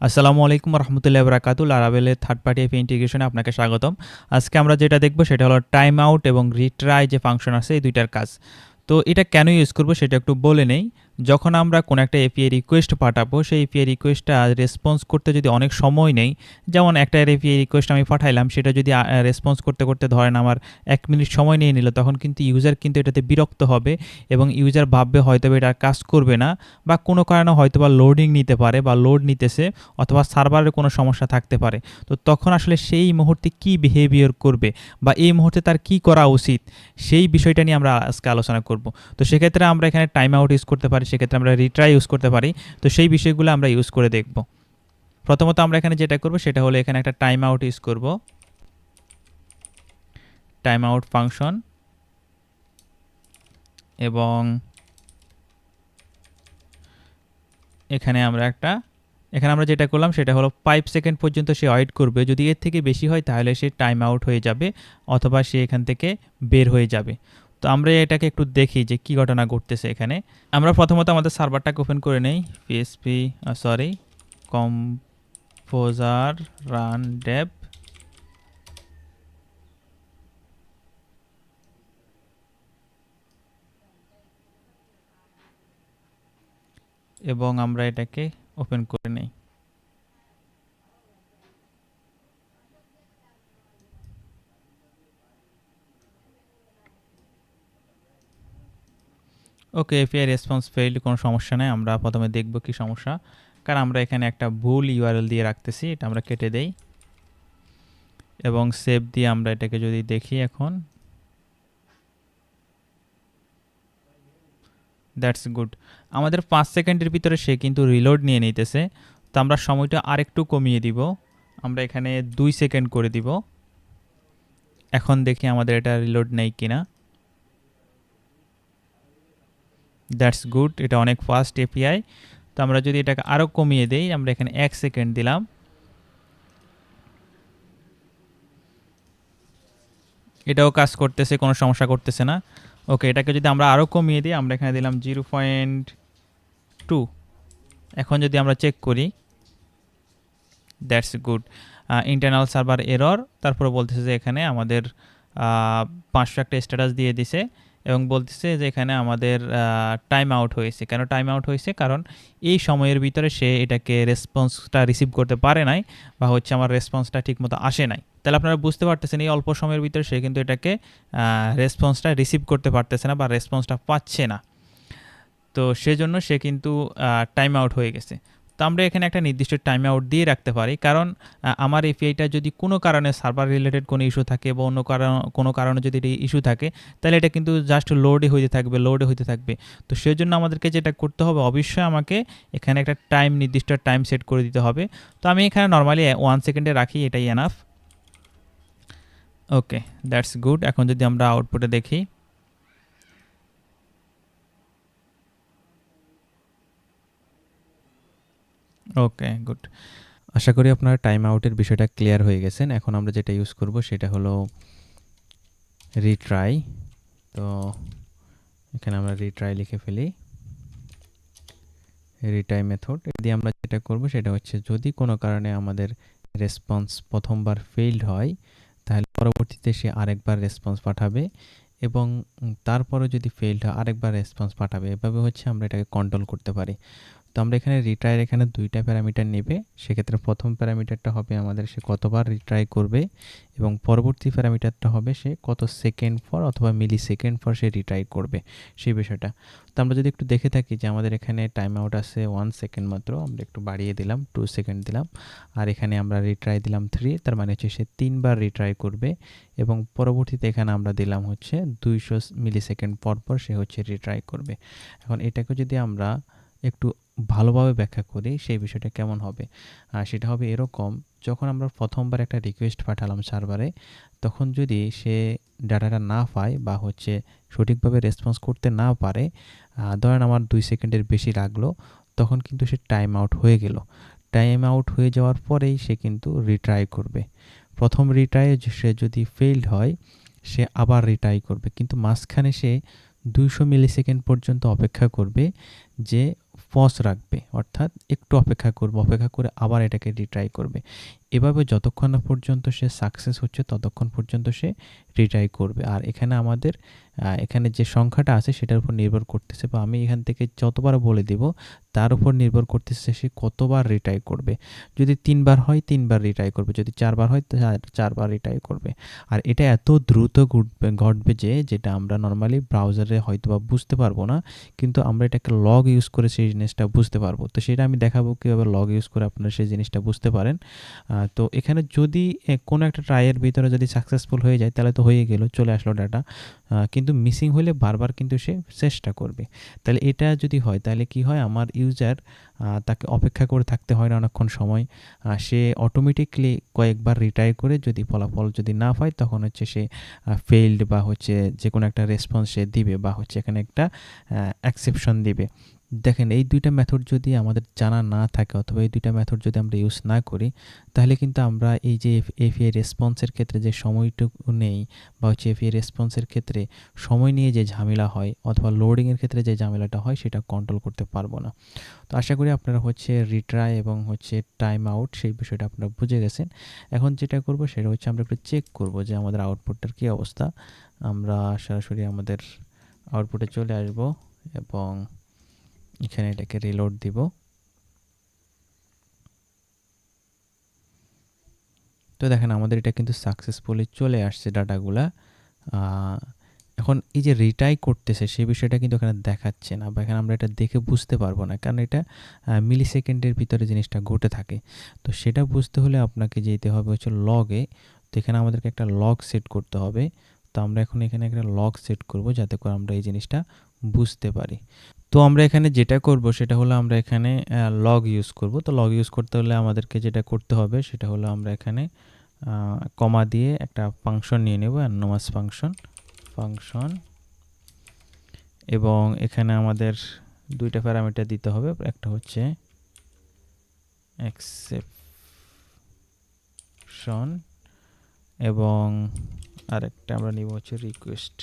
আসসালামু আলাইকুম রহমতুল্লাহ বরাকাতু। লারাভেলের third party AP ইন্টিগ্রেশনে আপনাকে স্বাগতম। আজকে আমরা যেটা দেখব সেটা হলো টাইম আউট এবং রিট্রাই যে ফাংশন আছে এই দুইটার কাজ। তো এটা কেন ইউজ করব সেটা একটু বলে নেই। যখন আমরা কোনো একটা এপিআই রিকোয়েস্ট পাঠাবো, সেই এপিআই রিকোয়েস্টটা রেসপন্স করতে যদি অনেক সময় নেই, যেমন একটা এপিআই রিকোয়েস্ট আমি পাঠাইলাম, সেটা যদি রেসপন্স করতে করতে ধরেন আমার 1 মিনিট সময় নিয়ে নিল, তখন কিন্তু ইউজার কিন্তু এটাতে বিরক্ত হবে এবং ইউজার ভাববে হয়তো এটা কাজ করবে না, বা কোনো কারণে হয়তো বা লোডিং নিতে পারে বা লোড নিতেছে, অথবা সার্ভারের কোনো সমস্যা থাকতে পারে। তো তখন আসলে সেই মুহূর্তে কি বিহেভিয়ার করবে বা এই মুহূর্তে তার কি করা উচিত, সেই বিষয়টা নিয়ে আমরা আজকে আলোচনা করব। তো সেক্ষেত্রে আমরা এখানে টাইম আউট ইউজ করতে পারি, সেক্ষেত্রে আমরা রিট্রাই ইউজ করতে পারি। তো সেই বিষয়গুলো আমরা ইউজ করে দেখব। প্রথমত আমরা এখানে যেটা করব সেটা হলো এখানে একটা টাইম আউট ইউজ করব, টাইম আউট ফাংশন, এবং এখানে আমরা যেটা করলাম সেটা হলো 5 সেকেন্ড পর্যন্ত সে ওয়েট করবে। যদি এর থেকে বেশি হয় তাহলে সে টাইম আউট হয়ে যাবে, অথবা সে এখান থেকে বের হয়ে যাবে। তো আমরা এটাকে একটু দেখি যে কি ঘটনা ঘটতেছে এখানে। আমরা প্রথমত আমাদের সার্ভারটাকে ওপেন করে নেই, কম্পোজার রান ডেভ, এবং আমরা এটাকে ওপেন করে নেই। ওকে, এপিআই রেসপন্স ফেইল্ড, কোনো সমস্যা নেই। আমরা প্রথমে দেখব কি সমস্যা, কারণ আমরা এখানে একটা ভুল ইউআরএল দিয়ে রাখতেছি, এটা আমরা কেটে দেই এবং সেভ দিয়ে আমরা এটাকে যদি দেখি এখন, দ্যাটস গুড। আমাদের 5 সেকেন্ডের ভিতরে সে কিন্তু রিলোড নিয়ে নিতেছে। তো আমরা সময়টা আরেকটু কমিয়ে দিব, আমরা এখানে 2 সেকেন্ড করে দিব। এখন দেখি আমাদের এটা রিলোড নেই কিনা। দ্যাটস গুড, এটা অনেক ফাস্ট এপিআই। তো আমরা যদি এটাকে আরও কমিয়ে দেই, আমরা এখানে 1 সেকেন্ড দিলাম, এটাও কাজ করতেছে, কোনো সমস্যা করতেছে না। ওকে, এটাকে যদি আমরা আরও কমিয়ে দিই, আমরা এখানে দিলাম 0.2। এখন যদি আমরা চেক করি, that's good, internal server error, তারপরে বলতেছে যে এখানে আমাদের 500 একটা স্ট্যাটাস দিয়ে দিছে এবং বলতেছে যে এখানে আমাদের টাইম আউট হয়েছে। কেন টাইম আউট হয়েছে? কারণ এই সময়ের ভিতরে সে এটাকে রেসপন্সটা রিসিভ করতে পারে নাই, বা হচ্ছে আমার রেসপন্সটা ঠিকমতো আসে নাই। তাহলে আপনারা বুঝতে পারতেছেন এই অল্প সময়ের ভিতরে সে কিন্তু এটাকে রেসপন্সটা রিসিভ করতে পারতেছে না বা রেসপন্সটা পাচ্ছে না। তো সেজন্য সে কিন্তু টাইম আউট হয়ে গেছে। তো আমরা এখানে একটা নির্দিষ্ট টাইম আউট দিয়ে রাখতে পারি, কারণ আমার এপিআইটা যদি কোনো কারণে সার্ভার রিলেটেড কোনো ইস্যু থাকে বা অন্য কোনো কারণে যদি এটা ইস্যু থাকে, তাহলে এটা কিন্তু জাস্ট লোডে হইতে থাকবে। তো সেজন্য আমাদেরকে যেটা করতে হবে, অবশ্যই আমাকে এখানে একটা নির্দিষ্ট টাইম সেট করে দিতে হবে। তো আমি এখানে নর্মালি 1 সেকেন্ডে রাখি, এটাই এনাফ। Okay, that's good. এখন যদি আমরা আউটপুটে দেখি, ওকে গুড। আশা করি আপনারা টাইম আউটের বিষয়টা ক্লিয়ার হয়ে গেছেন। এখন আমরা যেটা ইউজ করব সেটা হলো রিট্রাই। তো এখানে আমরা রিট্রাই লিখে ফেলি, রিট্রাই মেথড দিয়ে আমরা যেটা করব সেটা হচ্ছে, যদি কোনো কারণে আমাদের রেসপন্স প্রথমবার ফেইল্ড হয়, তাহলে পরবর্তীতে সে আরেকবার রেসপন্স পাঠাবে, এবং তারপরে যদি ফেইল্ড হয় আরেকবার রেসপন্স পাঠাবে। এভাবে হচ্ছে আমরা এটাকে কন্ট্রোল করতে পারি। তো আমরা এখানে রিট্রাইয়ের এখানে 2টা প্যারামিটার নেবে। সেক্ষেত্রে প্রথম প্যারামিটারটা হবে আমাদের সে কতবার রিট্রাই করবে, এবং পরবর্তী প্যারামিটারটা হবে সে কত সেকেন্ড পর অথবা মিলি সেকেন্ড পর সে রিট্রাই করবে, সেই বিষয়টা। তো আমরা যদি একটু দেখে থাকি যে আমাদের এখানে টাইম আউট আছে 1 সেকেন্ড মাত্র, আমরা একটু বাড়িয়ে দিলাম, 2 সেকেন্ড দিলাম, আর এখানে আমরা রিট্রাই দিলাম 3, তার মানে হচ্ছে সে 3বার রিট্রাই করবে, এবং পরবর্তীতে এখানে আমরা দিলাম হচ্ছে 200 মিলি সেকেন্ড পর পর সে হচ্ছে রিট্রাই করবে। এখন এটাকে যদি আমরা একটু ভালোভাবে ব্যাখ্যা করি, সেই বিষয়টা কেমন হবে, সেটা হবে এরকম: যখন আমরা প্রথমবার একটা রিকোয়েস্ট পাঠালাম সার্ভারে, তখন যদি সে ডাটাটা না পায় বা হচ্ছে সঠিকভাবে রেসপন্স করতে না পারে, ধরেন আমার 2 সেকেন্ডের বেশি লাগলো, তখন কিন্তু সে টাইম আউট হয়ে গেল। টাইম আউট হয়ে যাওয়ার পরেই সে কিন্তু রিট্রাই করবে। প্রথম রিট্রাইয়ে সে যদি ফেইল্ড হয়, সে আবার রিট্রাই করবে, কিন্তু মাঝখানে সে 200 মিলি সেকেন্ড পর্যন্ত অপেক্ষা করবে যে পজ রাখবে, অর্থাৎ একটু অপেক্ষা করবে, অপেক্ষা করে আবার এটাকে রিট্রাই করবে। এভাবে যতক্ষণ না পর্যন্ত সে সাকসেস হচ্ছে ততক্ষণ পর্যন্ত সে রিট্রাই করবে। আর এখানে আমাদের এখানে যে সংখ্যাটা আছে সেটার উপর নির্ভর করতেছে, বা আমি এখান থেকে যতবার বলে দিব তার উপর নির্ভর করতেছে সে কতবার রিট্রাই করবে। যদি 3 বার হয় 3 বার রিট্রাই করবে, যদি 4 বার হয় 4 বার রিট্রাই করবে। আর এটা এত দ্রুত ঘটবে যে যেটা আমরা নরমালি ব্রাউজারে হয়তোবা বুঝতে পারবো না, কিন্তু আমরা এটাকে লগ ইউজ করে সেই জিনিসটা বুঝতে পারবো। তো সেটা আমি দেখাবো কীভাবে লগ ইউজ করে আপনারা সেই জিনিসটা বুঝতে পারেন। তো এখানে যদি কোনো একটা ট্রাইয়ের ভিতরে যদি সাকসেসফুল হয়ে যায় তাহলে তো হয়ে গেল, চলে আসলো ডাটা। কিন্তু মিসিং হলে বারবার কিন্তু সে চেষ্টা করবে। তাহলে এটা যদি হয় তাহলে কি হয়, আমার ইউজার তাকে অপেক্ষা করে থাকতে হয় না অনেকক্ষণ সময়। সে অটোমেটিকলি কয়েকবার রিট্রাই করে যদি ফলাফল যদি না পায় তখন হচ্ছে সে ফেইল্ড বা হচ্ছে যে কোনো একটা রেসপন্স সে দিবে, বা হচ্ছে এখানে একটা এক্সেপশন দিবে। দেখেন এই দুইটা মেথড যদি আমাদের জানা না থাকে অথবা এই দুইটা মেথড যদি আমরা ইউজ না করি তাহলে কিন্তু আমরা এই যে এপিআই রেসপন্সের ক্ষেত্রে যে সময়টুকু নেই, বা হচ্ছে এপিআই রেসপন্সের ক্ষেত্রে সময় নিয়ে যে ঝামেলা হয় অথবা লোডিংয়ের ক্ষেত্রে যে ঝামেলাটা হয় সেটা কন্ট্রোল করতে পারবো না। তো আশা করি আপনারা হচ্ছে রিট্রাই এবং হচ্ছে টাইম আউট সেই বিষয়টা আপনারা বুঝে গেছেন। এখন যেটা করব সেটা হচ্ছে আমরা একটু চেক করব যে আমাদের আউটপুটটার কী অবস্থা। আমরা সরাসরি আমাদের আউটপুটে চলে আসব এবং এখানে এটাকে রিলোড দিব। তো দেখেন আমাদের এটা কিন্তু সাকসেসফুলি চলে আসছে ডাটাগুলা। এখন এই যে রিট্রাই করতেছে সেই বিষয়টা কিন্তু এখানে দেখাচ্ছে না, বা এখানে আমরা এটা দেখে বুঝতে পারবো না, কারণ এটা মিলি সেকেন্ডের ভিতরে জিনিসটা ঘটে থাকে। তো সেটা বুঝতে হলে আপনাকে যেতে হবে হচ্ছে লগে। তো এখানে আমাদেরকে একটা লগ সেট করতে হবে। তো আমরা এখন এখানে একটা লগ সেট করব যাতে করে আমরা এই জিনিসটা বুঝতে পারি। তো আমরা এখানে যেটা করব সেটা হলো আমরা এখানে লগ ইউজ করব। তো লগ ইউজ করতে হলে আমাদেরকে যেটা করতে হবে সেটা হলো আমরা এখানে কমা দিয়ে একটা ফাংশন নিয়ে নেব, অ্যানোমাস ফাংশন, এবং এখানে আমাদের দুইটা প্যারামিটার দিতে হবে। একটা হচ্ছে এক্সেপশন এবং আরেকটা আমরা নিব হচ্ছে রিকোয়েস্ট,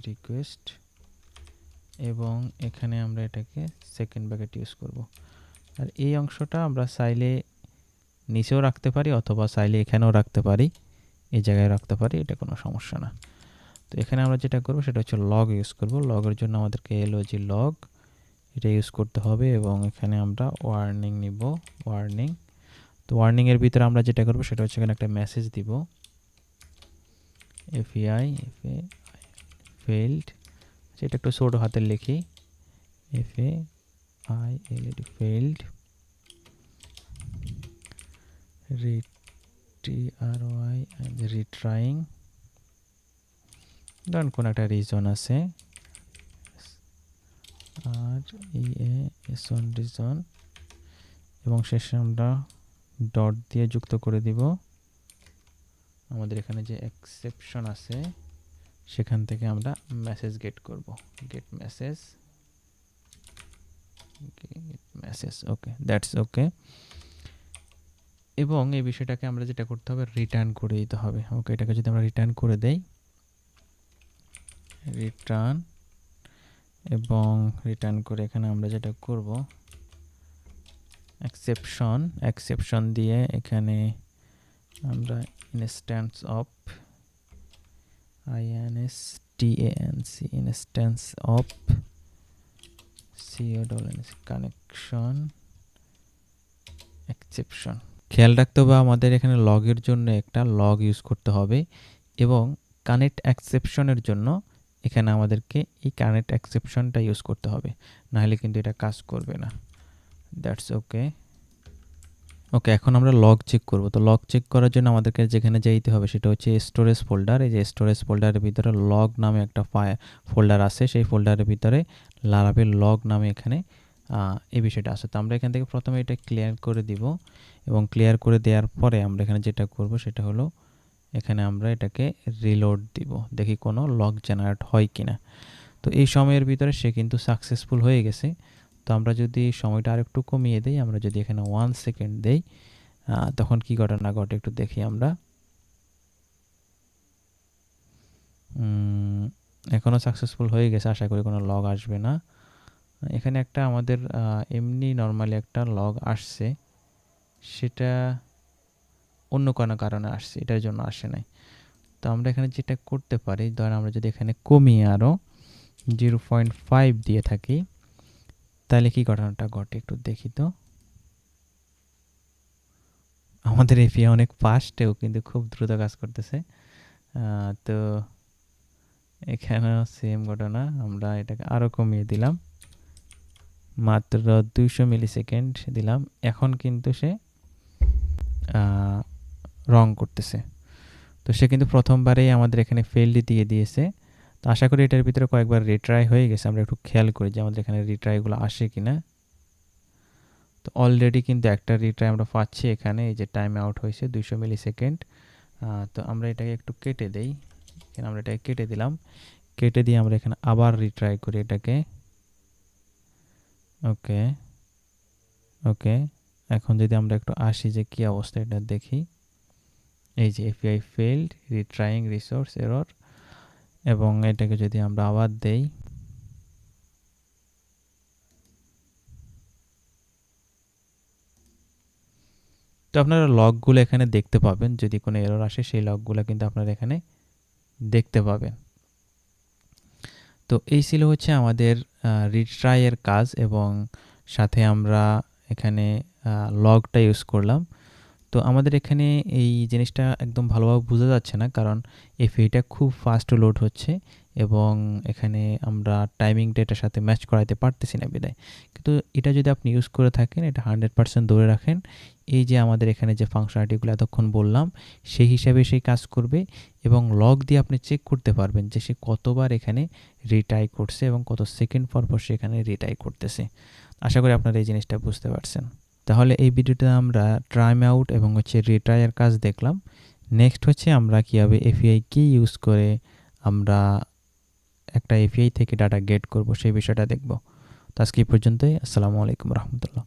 রিকোয়েস্ট, এবং এখানে আমরা এটাকে সেকেন্ড ব্র্যাকেট ইউজ করব। আর এই অংশটা আমরা চাইলে নিচেও রাখতে পারি অথবা চাইলে এখানেও রাখতে পারি, এই জায়গায় রাখতে পারি, এটা কোনো সমস্যা না। তো এখানে আমরা যেটা করব সেটা হচ্ছে লগ ইউজ করব। লগের জন্য আমাদেরকে এলওজি লগ এটা ইউজ করতে হবে, এবং এখানে আমরা ওয়ার্নিং নিব, ওয়ার্নিং। তো ওয়ার্নিংয়ের ভিতরে আমরা যেটা করব সেটা হচ্ছে এখানে একটা মেসেজ দিব, এপিআই ফেইল্ড। সেটা একটু ছোট হাতের লিখি, FAILD failed, RTRY and retrying, ধরুন কোন একটা রিজন আছে, REAS1 রিজন, এবং শেষে আমরা ডট দিয়ে যুক্ত করে দিব আমাদের এখানে যে এক্সেপশন আছে সেখান থেকে আমরা মেসেজ গেট করব, get message, okay, that's okay. এবং এই বিষয়টাকে আমরা যেটা করতে হবে রিটার্ন করে দিতে হবে। ওকে, এটাকে যদি আমরা রিটার্ন করে দেই, রিটার্ন, এবং রিটার্ন করে এখানে আমরা যেটা করব এক্সেপশন দিয়ে এখানে আমরা instance of instance of connection exception. খেয়াল রাখতে হবে আমাদের এখানে লগের জন্য একটা লগ ইউজ করতে হবে, এবং কানেক্ট এক্সেপশনের জন্য এখানে আমাদেরকে এই কানেক্ট এক্সেপশনটা ইউজ করতে হবে, নাহলে কিন্তু এটা কাজ করবে না। That's okay. ওকে, এখন আমরা লগ চেক করব। তো লগ চেক করার জন্য আমাদেরকে যেখানে যাইতে হবে সেটা হচ্ছে স্টোরেজ ফোল্ডার। এই যে স্টোরেজ ফোল্ডারের ভিতরে লগ নামে একটা ফোল্ডার আছে, সেই ফোল্ডারের ভিতরে লারাভেল লগ নামে এখানে এই বিষয়টা আছে। তো আমরা এখান থেকে প্রথমে এটা ক্লিয়ার করে দিব, এবং ক্লিয়ার করে দেওয়ার পরে আমরা এখানে যেটা করব সেটা হলো এখানে আমরা এটাকে রিলোড দিব, দেখি কোনো লগ জেনারেট হয় কিনা। তো এই সময়ের ভিতরে সে কিন্তু সাকসেসফুল হয়ে গেছে। তো আমরা যদি সময়টা আরেকটু কমিয়ে দেই, আমরা যদি এখানে 1 সেকেন্ড দেই, তখন কি ঘটনা ঘটে একটু দেখি আমরা। এখনও সাকসেসফুল হয়ে গেছে, আশা করি কোনো লগ আসবে না। এখানে একটা আমাদের এমনি নর্মালি একটা লগ আসছে, সেটা অন্য কোনো কারণে আসছে, এটার জন্য আসে নাই। তো আমরা এখানে যেটা করতে পারি, ধরেন আমরা যদি এখানে কমিয়ে আরও 0.5 দিয়ে থাকি, তাহলে কি ঘটনাটা ঘটে একটু দেখি। তো আমাদের এপিআই অনেক ফাস্টেও কিন্তু খুব দ্রুত কাজ করতেছে। তো এখানেও সেম ঘটনা, আমরা এটাকে আরও কমিয়ে দিলাম, মাত্র 200 মিলিসেকেন্ড দিলাম, এখন কিন্তু সে রং করতেছে। তো সে কিন্তু প্রথমবারেই আমাদের এখানে ফেলডি দিয়ে দিয়েছে। তো আশা করি এটার ভিতরে কয়েকবার রিট্রাই হয়ে গেছে, আমরা একটু খেয়াল করি যে আমাদের এখানে রিট্রাইগুলো আসে কিনা। তো অলরেডি কিন্তু একটা রিট্রাই আমরা পাচ্ছি এখানে, এই যে টাইম আউট হয়েছে 200 মিলিসেকেন্ড। তো আমরা এটাকে একটু কেটে দেই, এখানে আমরা এটাকে কেটে দিলাম, কেটে দিয়ে আমরা এখানে আবার রিট্রাই করি এটাকে। ওকে ওকে, এখন যদি আমরা একটু আসি যে কী অবস্থা এটা দেখি, এই যে এপিআই ফেইল্ড, রিট্রাইং রিসোর্স এরর, এবং এটাকে যদি আমরা আবার দেই, তো আপনারা লগগুলো এখানে দেখতে পাবেন, যদি কোনো এরর আসে সেই লগগুলো কিন্তু আপনারা এখানে দেখতে পাবেন। তো এই ছিল হচ্ছে আমাদের রিট্রাইয়ের কাজ, এবং সাথে আমরা এখানে লগটা ইউজ করলাম। তো আমাদের এখানে এই জিনিসটা একদম ভালোভাবে বোঝা যাচ্ছে না, কারণ এপিআইটা খুব ফাস্ট লোড হচ্ছে এবং এখানে আমরা টাইমিং ডেটার সাথে ম্যাচ করাতে পারতেছি না বিদায়। কিন্তু এটা যদি আপনি ইউজ করে থাকেন, এটা 100% ধরে রাখেন, এই যে আমাদের এখানে যে ফাংশনালিটিগুলো এতক্ষণ বললাম সেই হিসাবে সেই কাজ করবে, এবং লগ দিয়ে আপনি চেক করতে পারবেন যে সে কতবার এখানে রিটাই করছে এবং কত সেকেন্ড পর পর সে এখানে রিটাই করতেছে। আশা করি আপনারা এই জিনিসটা বুঝতে পারছেন। তাহলে এই ভিডিওতে আমরা টাইম আউট এবং হচ্ছে রিট্রাইয়ের কাজ দেখলাম। নেক্সট হচ্ছে আমরা কীভাবে এপিআই কি ইউজ করে আমরা একটা এপিআই থেকে ডাটা গেট করব সেই বিষয়টা দেখব। তো আজকে এই পর্যন্তই। আসসালামু আলাইকুম রহমতুল্লাহ।